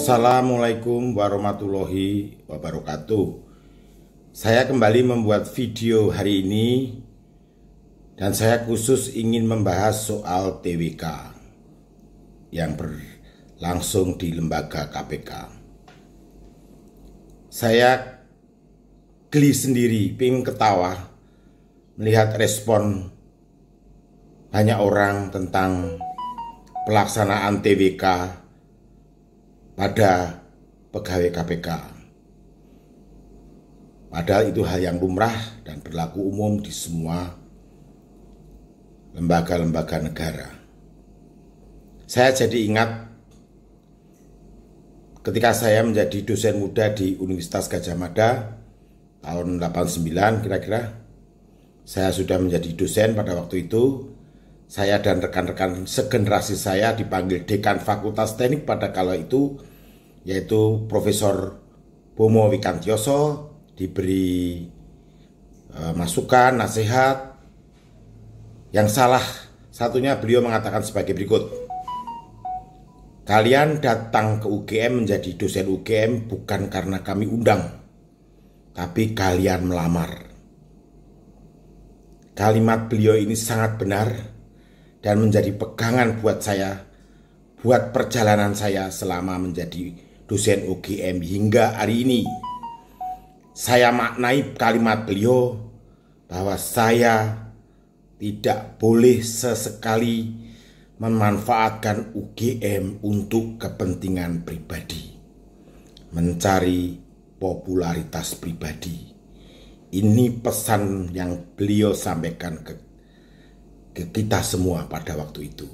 Assalamualaikum warahmatullahi wabarakatuh. Saya kembali membuat video hari ini dan saya khusus ingin membahas soal TWK yang berlangsung di lembaga KPK. Saya geli sendiri, pengen ketawa melihat respon banyak orang tentang pelaksanaan TWK pada pegawai KPK. Padahal itu hal yang lumrah dan berlaku umum di semua lembaga-lembaga negara. Saya jadi ingat ketika saya menjadi dosen muda di Universitas Gadjah Mada tahun 89 kira-kira. Saya sudah menjadi dosen pada waktu itu. Saya dan rekan-rekan segenerasi saya dipanggil Dekan Fakultas Teknik pada kala itu, yaitu Profesor Bomo Wikantioso, diberi masukan, nasihat. Yang salah satunya beliau mengatakan sebagai berikut: kalian datang ke UGM menjadi dosen UGM bukan karena kami undang, tapi kalian melamar. Kalimat beliau ini sangat benar dan menjadi pegangan buat saya, buat perjalanan saya selama menjadi dosen UGM hingga hari ini. Saya maknai kalimat beliau bahwa saya tidak boleh sesekali memanfaatkan UGM untuk kepentingan pribadi, mencari popularitas pribadi. Ini pesan yang beliau sampaikan ke kita semua pada waktu itu.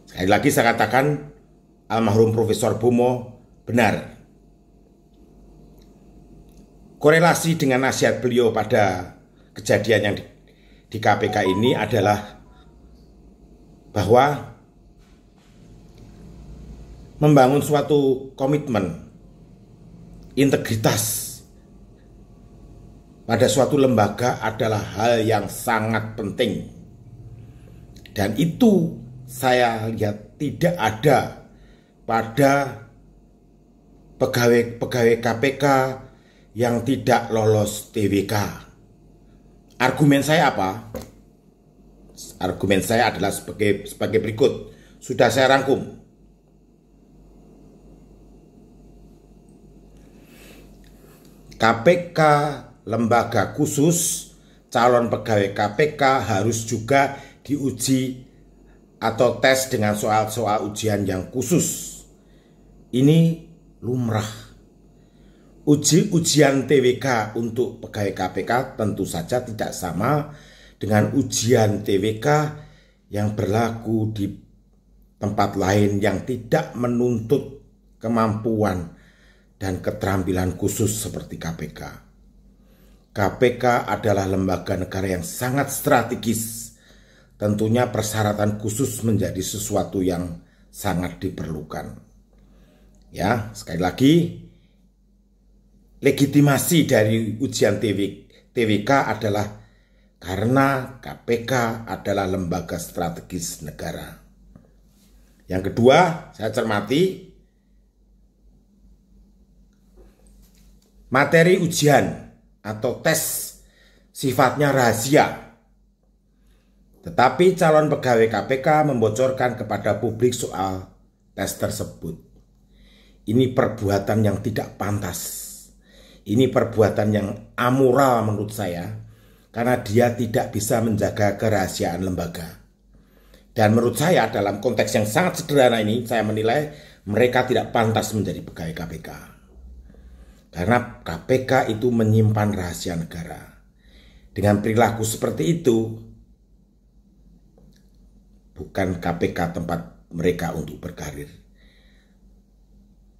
Sekali lagi saya katakan, almarhum Profesor Bomo benar. Korelasi dengan nasihat beliau pada kejadian yang di KPK ini adalah bahwa membangun suatu komitmen, integritas pada suatu lembaga adalah hal yang sangat penting. Dan itu saya lihat tidak ada pada pegawai KPK yang tidak lolos TWK. Argumen saya apa? Argumen saya adalah sebagai berikut. Sudah saya rangkum. KPK lembaga khusus, calon pegawai KPK harus juga diuji atau tes dengan soal-soal ujian yang khusus. Ini lumrah. Ujian TWK untuk pegawai KPK tentu saja tidak sama dengan ujian TWK yang berlaku di tempat lain yang tidak menuntut kemampuan dan keterampilan khusus seperti KPK. KPK adalah lembaga negara yang sangat strategis. Tentunya persyaratan khusus menjadi sesuatu yang sangat diperlukan. Ya, sekali lagi, legitimasi dari ujian TWK adalah karena KPK adalah lembaga strategis negara. Yang kedua, saya cermati materi ujian atau tes sifatnya rahasia. Tetapi calon pegawai KPK membocorkan kepada publik soal tes tersebut. Ini perbuatan yang tidak pantas. Ini perbuatan yang amoral menurut saya, karena dia tidak bisa menjaga kerahasiaan lembaga. Dan menurut saya dalam konteks yang sangat sederhana ini, saya menilai mereka tidak pantas menjadi pegawai KPK. Karena KPK itu menyimpan rahasia negara. Dengan perilaku seperti itu, bukan KPK tempat mereka untuk berkarir.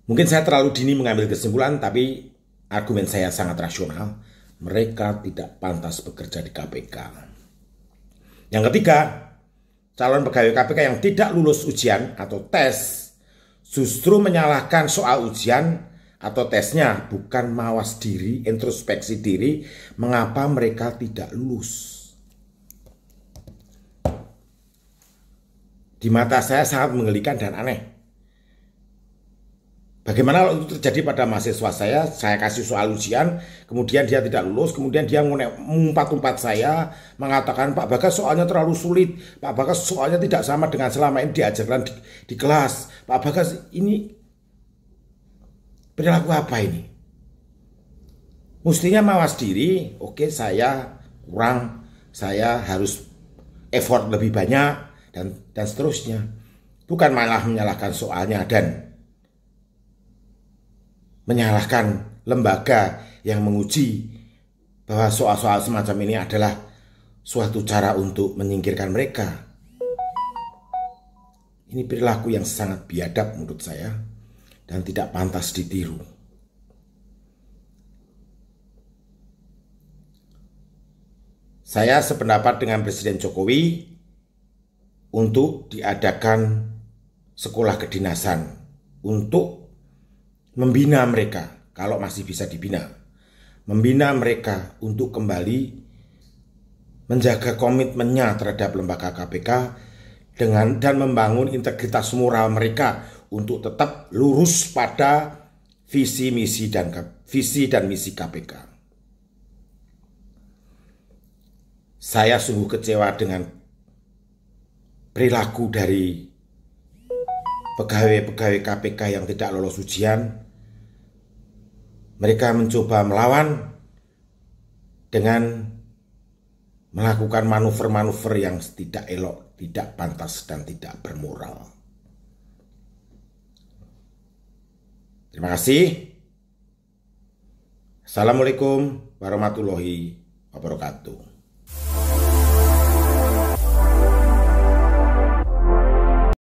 Mungkin saya terlalu dini mengambil kesimpulan, tapi argumen saya sangat rasional. Mereka tidak pantas bekerja di KPK. Yang ketiga, calon pegawai KPK yang tidak lulus ujian atau tes justru menyalahkan soal ujian atau tesnya, bukan mawas diri, introspeksi diri, mengapa mereka tidak lulus. Di mata saya sangat menggelikan dan aneh. Bagaimana kalau itu terjadi pada mahasiswa saya kasih soal ujian, kemudian dia tidak lulus, kemudian dia mengumpat-umpat saya, mengatakan Pak Bagas soalnya terlalu sulit, Pak Bagas soalnya tidak sama dengan selama ini diajarkan di kelas, Pak Bagas ini perilaku apa ini? Mestinya mawas diri, oke saya kurang, saya harus effort lebih banyak, dan seterusnya. Bukan malah menyalahkan soalnya dan menyalahkan lembaga yang menguji bahwa soal-soal semacam ini adalah suatu cara untuk menyingkirkan mereka. Ini perilaku yang sangat biadab menurut saya dan tidak pantas ditiru. Saya sependapat dengan Presiden Jokowi untuk diadakan sekolah kedinasan untuk membina mereka, kalau masih bisa dibina, membina mereka untuk kembali menjaga komitmennya terhadap lembaga KPK dan membangun integritas moral mereka untuk tetap lurus pada visi dan misi KPK. Saya sungguh kecewa dengan perilaku dari pegawai-pegawai KPK yang tidak lolos ujian. Mereka mencoba melawan dengan melakukan manuver-manuver yang tidak elok, tidak pantas, dan tidak bermoral. Terima kasih. Assalamualaikum warahmatullahi wabarakatuh.